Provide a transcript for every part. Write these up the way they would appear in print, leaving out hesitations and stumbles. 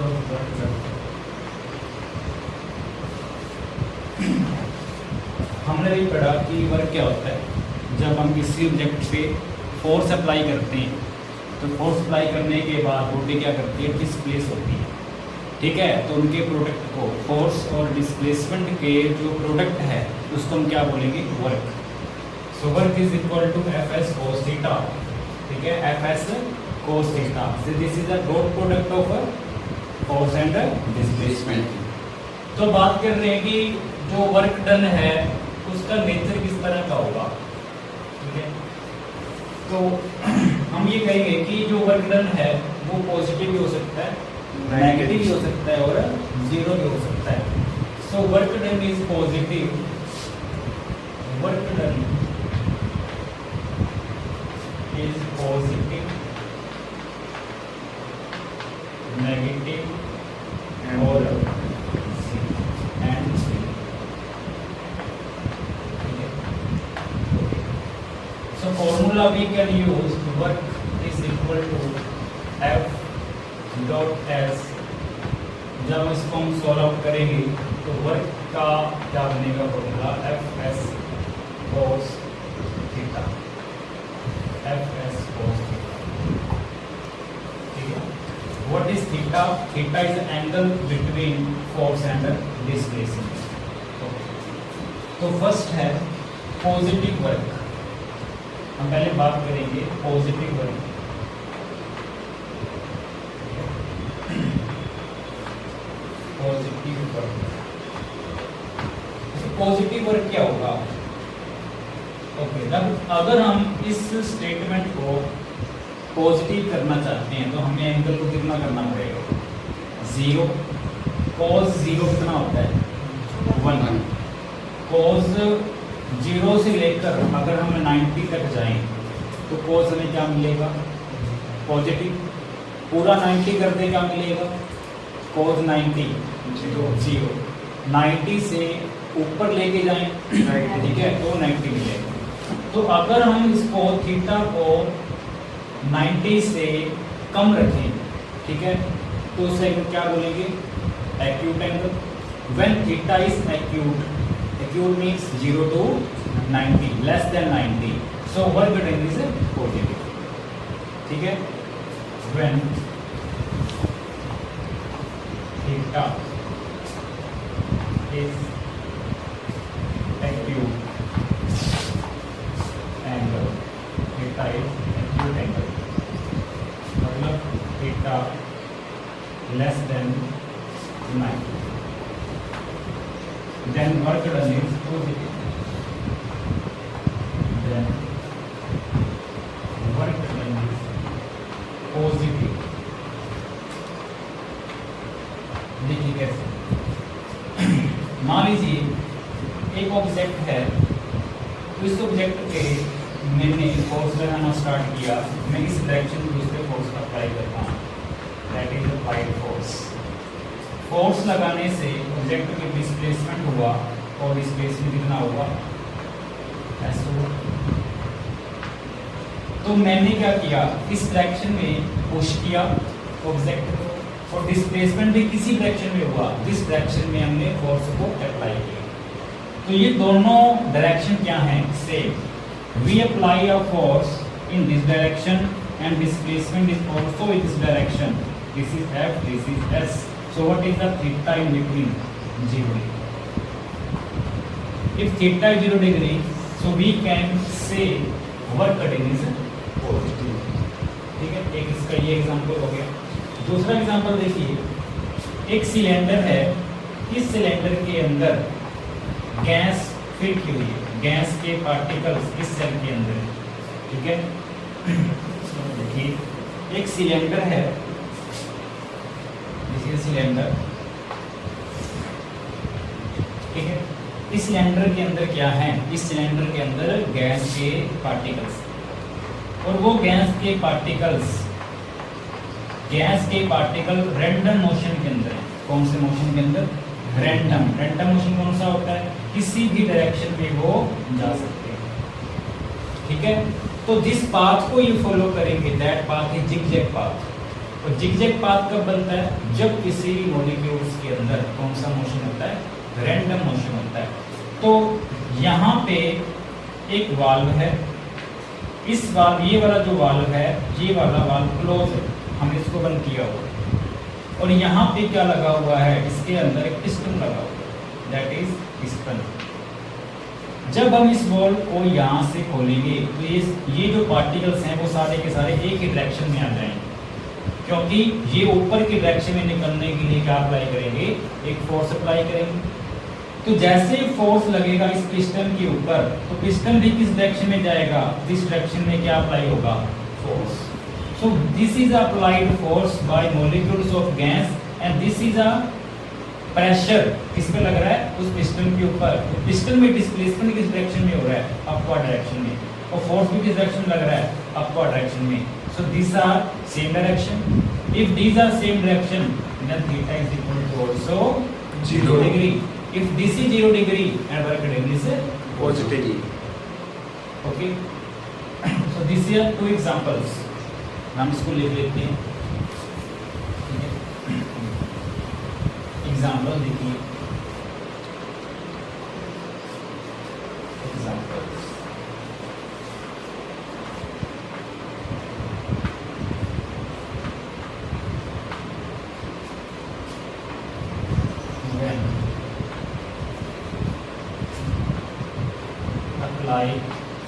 Of work done. हमने भी पढ़ा कि वर्क क्या होता है। जब हम किसी ऑब्जेक्ट पे फोर्स अप्लाई करते हैं तो फोर्स अप्लाई करने के बाद बॉडी क्या करती है, डिस्प्लेस होती है। ठीक है, तो उनके प्रोडक्ट को, फोर्स और डिस्प्लेसमेंट के जो प्रोडक्ट है उसको हम क्या बोलेंगे, work. So work is equal to F S cos theta. ठीक है, F S cos theta. This is the dot product of force and displacement. तो बात कर रहे हैं कि जो वर्क डन है उसका नेचर किस तरह का होगा। ठीक है, तो हम ये कहेंगे कि जो वर्क डन है वो पॉजिटिव भी हो सकता है, नेगेटिव भी हो सकता है और जीरो भी हो सकता है। So work done is positive, work done is positive, negative और and zero. So formula we can use, work is equal to F dot S. जब इसको हम सॉल्व आउट करेंगे तो वर्क का क्या बनेगा formula, F S cos theta, F S cos theta. ठीक है, what is theta? Theta is angle between force and displacement. तो फर्स्ट है पॉजिटिव वर्क। हम पहले बात करेंगे positive work. Positive work, positive work क्या होगा? ओके, जब अगर हम इस स्टेटमेंट को पॉजिटिव करना चाहते हैं तो हमें एंगल को कितना करना पड़ेगा, जीरो। कॉस जीरो कितना होता है, 1। कॉस जीरो से लेकर अगर हम 90 तक जाएं तो कॉस हमें क्या मिलेगा, पॉजिटिव। पूरा 90 कर दें क्या मिलेगा, cos 90 जीरो। 90 से ऊपर लेके जाएं, ठीक है, तो 90 मिलेगा। तो अगर हम इसको थीटा को 90 से कम रखें, ठीक है, तो उसे क्या बोलेंगे, acute angle. When theta is acute, acute means 0 to 90, less than 90, so work done is positive. ठीक है, when theta is acute angle, theta is acute angle, मतलब theta less than 90, then work done is positive, then work done is positive। देखिए कैसे, मान लीजिए एक object है, तो इस ऑब्जेक्ट पे मैंने फोर्स लगाना स्टार्ट किया, मैं इस डायरेक्शन में दूसरे फोर्स का अप्लाई करता हूँ, that is applied force. Force लगाने से ऑब्जेक्ट की डिस्प्लेसमेंट हुआ और डिस्प्लेसमेंट कितना हुआ, एस हुआ। तो मैंने क्या किया, इस डायरेक्शन में पुश किया ऑब्जेक्ट को, और डिस्प्लेसमेंट भी किसी डायरेक्शन में हुआ, जिस डायरेक्शन में हमने फोर्स को अप्लाई किया। तो ये दोनों डायरेक्शन क्या हैं, same. We apply a force in this direction and displacement is also in this direction. This is F, this is S. So what is the theta in between, 0 degree. If theta is 0 degree, so we can say work done is positive. ठीक है, एक इसका ये example हो गया। दूसरा example देखिए, एक सिलेंडर है, इस सिलेंडर के अंदर गैस फिल की हुई है, गैस के पार्टिकल्स इस सेल के अंदर, ठीक है। देखिए एक सिलेंडर है, देखिए सिलेंडर, ठीक है। इस सिलेंडर के अंदर क्या है, इस सिलेंडर के अंदर गैस के पार्टिकल्स, और वो गैस के पार्टिकल रैंडम मोशन के अंदर है। कौन से मोशन के अंदर, रैंडम मोशन कौन सा होता है, किसी भी डायरेक्शन में वो जा सकते हैं, ठीक है। तो जिस पाथ को ये फॉलो करेंगे that path is zigzag path, तो जिगजैग पाथ कब बनता है? जब किसी भी मॉलिक्यूल्स के अंदर कौन सा मोशन होता है? रैंडम मोशन होता है। तो यहाँ पे एक वाल्व है, इस वाल्व, ये वाला जो वाल्व है, ये वाला वाल्व क्लोज है, हमने इसको बंद किया हुआ है। और यहाँ पे क्या लगा हुआ है? इसके अंदर एक पिस्टन लगा हुआ है, दैट इज पिस्टन। जब हम इस वॉल्व को यहाँ से खोलेंगे तो ये जो पार्टिकल्स हैं वो सारे के सारे एक ही डायरेक्शन में आ जाएंगे, क्योंकि ये ऊपर की डायरेक्शन में निकलने के लिए क्या अप्लाई करेंगे? एक फोर्स अप्लाई करेंगे। तो जैसे फोर्स लगेगा इस पिस्टन के ऊपर, तो पिस्टन भी किस डायरेक्शन में जाएगा? दिस डायरेक्शन में क्या अप्लाई होगा? Force. So this is applied force by molecules of gas and this is a pressure किस पे लग रहा है? उस पिस्टन के ऊपर। तो पिस्टन में डिस्प्लेसमेंट किस डायरेक्शन में हो रहा है? अपवर्ड डायरेक्शन में। और फोर्स भी किस डायरेक्शन में लग रहा है? अपवर्ड डायरेक्शन में। So this are same direction. If these are same direction then theta is equal to also 0 degree. If this is 0 degree and work done is positive. Okay. So these are two examples. हम इसको लिख लेते हैं। Example देखिए, examples when apply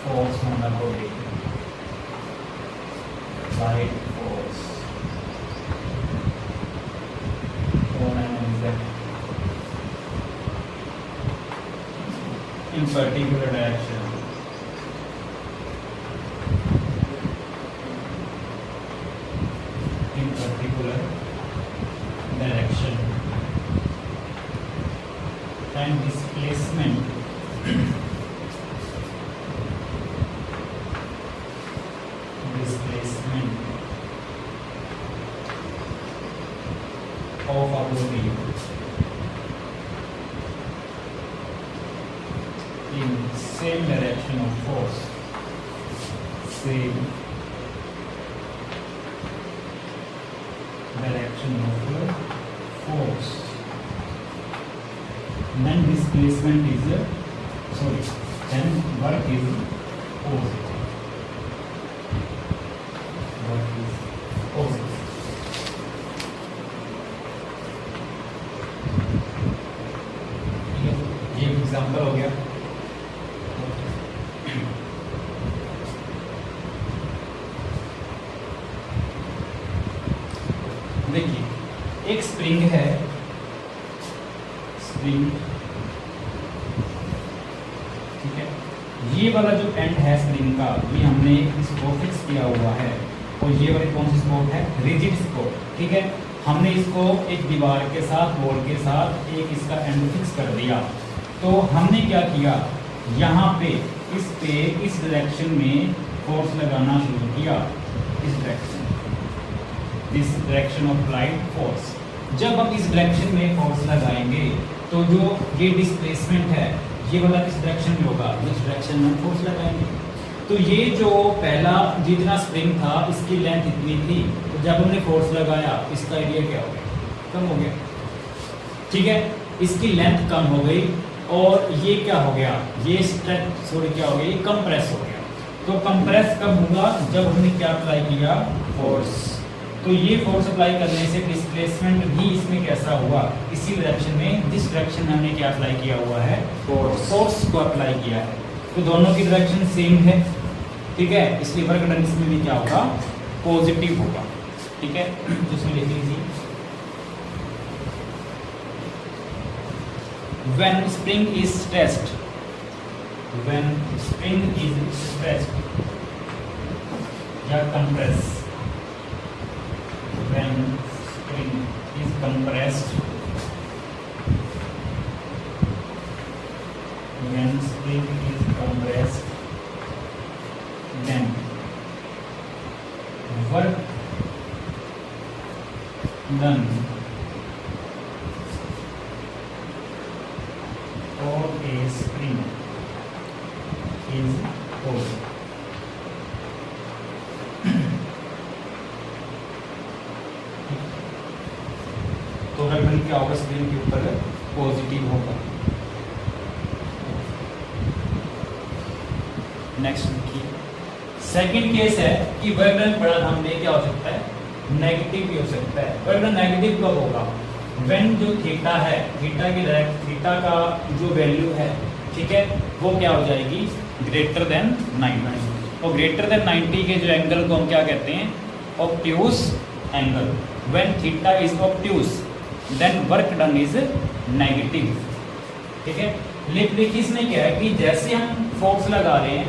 force on the body, apply force on an object in particular direction. In particular direction and displacement of a body in same direction of force, same direction of force, then displacement is then work is opposite. Work is opposite. ये example हो गया। देखिए एक spring है, spring, ठीक है। ये वाला जो एंड है स्प्रिंग का, ये हमने इसको फिक्स किया हुआ है, और ये वाली कौन सी सपोर्ट है? रिजिड सपोर्ट, ठीक है। हमने इसको एक दीवार के साथ, वॉल के साथ एक इसका एंड फिक्स कर दिया। तो हमने क्या किया? यहाँ पे इस डायरेक्शन में फोर्स लगाना शुरू किया, इस direction, this direction of applied force. जब हम इस डायरेक्शन में फोर्स लगाएंगे तो जो ये डिस्प्लेसमेंट है ये वाला किस डायरेक्शन में होगा? जिस डायरेक्शन में फोर्स लगाएंगे। तो ये जो पहला जितना स्प्रिंग था इसकी लेंथ इतनी थी, तो जब हमने फोर्स लगाया इसका एरिया क्या हो गया? कम हो गया, ठीक है। इसकी लेंथ कम हो गई और ये क्या हो गया? ये स्ट्रेच क्या हो गया? ये कंप्रेस हो गया। तो कंप्रेस कब होगा? जब हमने क्या अप्लाई किया? फोर्स। तो ये फोर्स अप्लाई करने से डिस्प्लेसमेंट भी इसमें कैसा हुआ? इसी डायरेक्शन में, जिस डायरेक्शन में हमने क्या अप्लाई किया हुआ है? फोर्स को अप्लाई किया है। तो दोनों की डायरेक्शन सेम है, ठीक है। इसलिए वर्क डन इसमें भी क्या होगा? पॉजिटिव होगा, ठीक है। जिसमें लिख लीजिए when spring is stressed, when spring is stressed या compressed, when spring is compressed, when spring is compressed, then work done or a spring is force. वर्डन क्या होगा स्क्रीन के ऊपर, पॉजिटिव होगा। नेक्स्ट देखिए, सेकंड केस है कि वर्डन बड़ा हमने क्या हो सकता है, नेगेटिव भी हो सकता है। वर्डन नेगेटिव कब होगा, व्हेन जो थीटा है, थीटा का जो वैल्यू है, ठीक है, वो क्या हो जाएगी, ग्रेटर देन 90। और ग्रेटर देन 90 के जो एंगल को हम क्या कहते हैं, obtuse angle. When theta is obtuse then work done is negative, ठीक है। लेकिन इसने क्या है कि जैसे हम फोर्स लगा रहे हैं,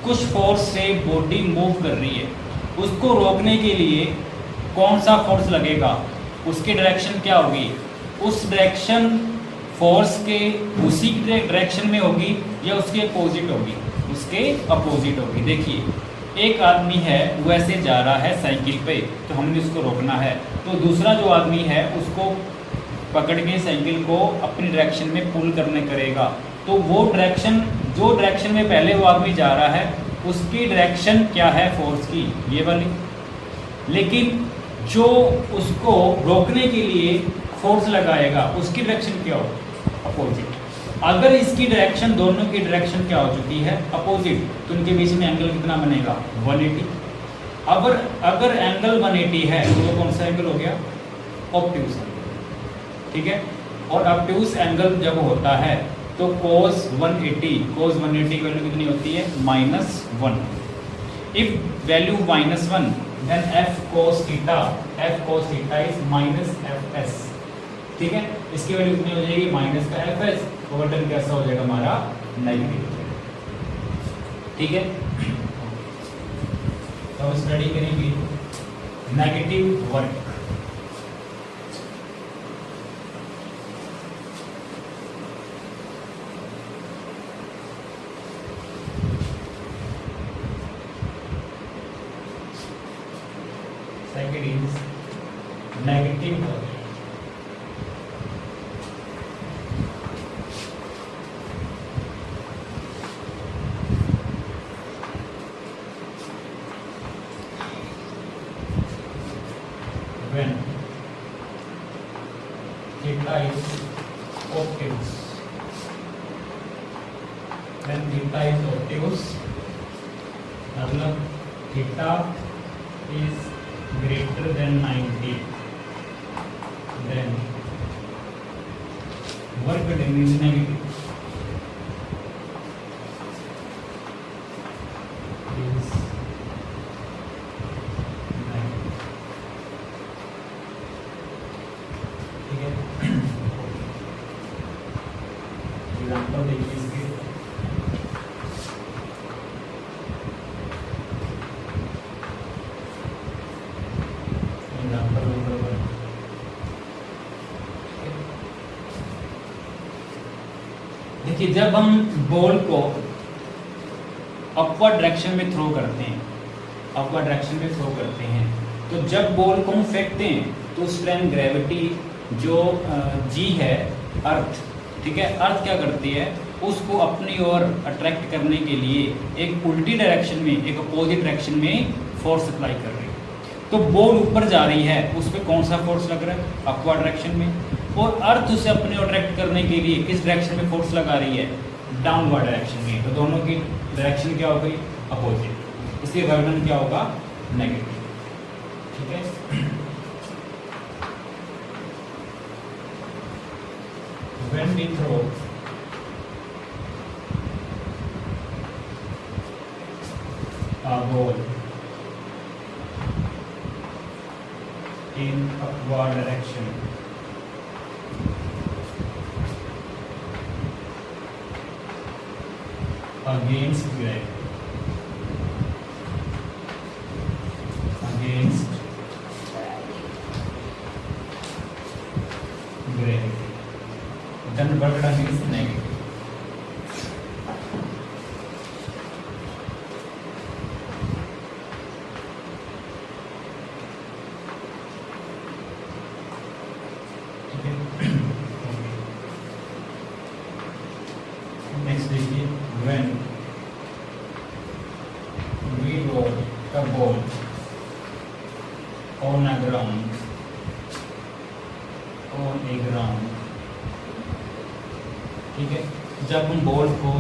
कुछ फोर्स से बॉडी मूव कर रही है, उसको रोकने के लिए कौन सा फोर्स लगेगा, उसकी डायरेक्शन क्या होगी, उस डायरेक्शन फोर्स के उसी डायरेक्शन में होगी या उसके अपोजिट होगी, उसके अपोजिट होगी। देखिए, एक आदमी है वो ऐसे जा रहा है साइकिल पे, तो हमने उसको रोकना है, तो दूसरा जो आदमी है उसको पकड़ के साइकिल को अपनी डायरेक्शन में पुल करने करेगा। तो वो डायरेक्शन, जो डायरेक्शन में पहले वो आदमी जा रहा है, उसकी डायरेक्शन क्या है फोर्स की, ये वाली। लेकिन जो उसको रोकने के लिए फोर्स लगाएगा, उसकी डायरेक्शन क्या हो, अपोजिट। अगर इसकी डायरेक्शन, दोनों की डायरेक्शन क्या हो चुकी है, अपोजिट, तो उनके बीच में एंगल कितना बनेगा, 180। अगर एंगल 180 है तो वो कौन सा एंगल हो गया, ऑब्ट्यूज, ठीक है। और ऑब्ट्यूज एंगल जब होता है तो cos 180 की वैल्यू कितनी होती है, -1। If value -1 then f cos theta is -fs, ठीक है। इसकी वैल्यू कितनी हो जाएगी, माइनस का fs, ओवरटर्न कैसा हो जाएगा हमारा, नेगेटिव, ठीक है। तो स्टडी करेंगे negative work. Second is negative work. When theta is obtuse, when theta is obtuse, मतलब theta is greater than 90, then work done is negative. Is negative, ठीक है। एग्जाम्पल देखिए इसके, देखिए, जब हम बॉल को अपवर्ड डायरेक्शन में थ्रो करते हैं, तो जब बॉल को हम फेंकते हैं तो उस टाइम ग्रेविटी जो जी है, अर्थ, ठीक है, अर्थ क्या करती है, उसको अपनी ओर अट्रैक्ट करने के लिए एक उल्टी डायरेक्शन में, एक अपोजिट डायरेक्शन में फोर्स अप्लाई कर रही है। तो बॉल ऊपर जा रही है, उस पर कौन सा फोर्स लग रहा है, अपवर्ड डायरेक्शन में, और अर्थ उसे अपने अट्रैक्ट करने के लिए किस डायरेक्शन में फोर्स लगा रही है, डाउनवर्ड डायरेक्शन में। तो दोनों की डायरेक्शन क्या हो गई, अपोजिट, इसलिए वर्डन क्या होगा, नेगेटिव, ठीक है। When we throw a ball in upward direction, against gravity, then work done is negative. Next देखिए, when we roll a ball on a ground or on A ground, ठीक है। जब हम बॉल को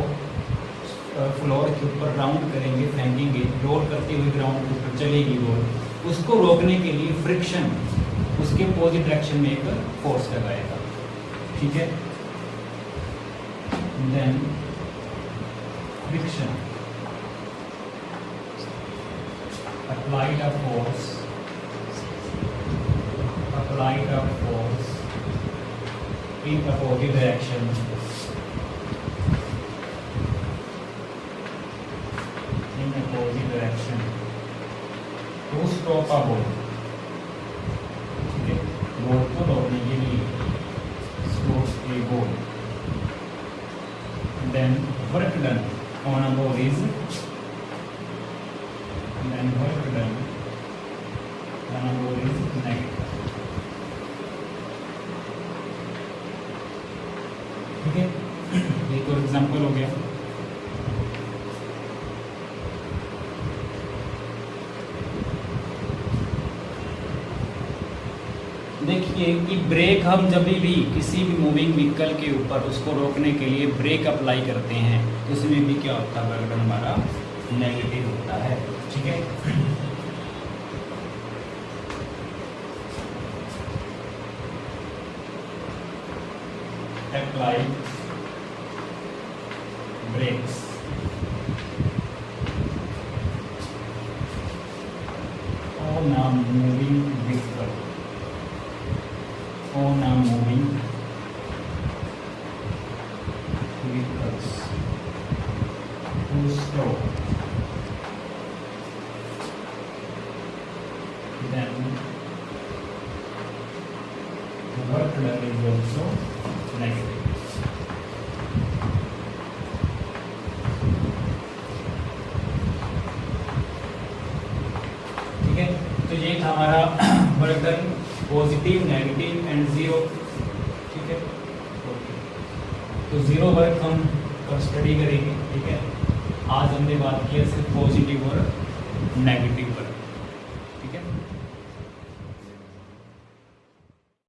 फ्लोर के ऊपर राउंड करेंगे, फेंकेंगे, रोल करते हुए ग्राउंड के ऊपर चलेगी बॉल, उसको रोकने के लिए फ्रिक्शन उसके अपोजिट डायरेक्शन में एक फोर्स लगाएगा, ठीक है। Then friction applied a force in opposite direction to stop a ball, ठीक है। बॉल को रोकने के लिए stop a ball, then work done on a ball is negative, ठीक है। एक और एग्जांपल हो गया। देखिए कि ब्रेक हम जब भी किसी भी मूविंग व्हीकल के ऊपर उसको रोकने के लिए ब्रेक अप्लाई करते हैं तो उसमें भी क्या होता है, वर्क डन हमारा नेगेटिव होता है, ठीक है। apply brakes on a moving vehicle, on a moving vehicles to stop, then the work done is also negative, ठीक है। तो ये था हमारा work done, positive, negative and zero, ठीक है। ओके, तो जीरो वर्क हम कब स्टडी करेंगे, ठीक है। आज हमने बात किया सिर्फ पॉजिटिव और नेगेटिव वर्क।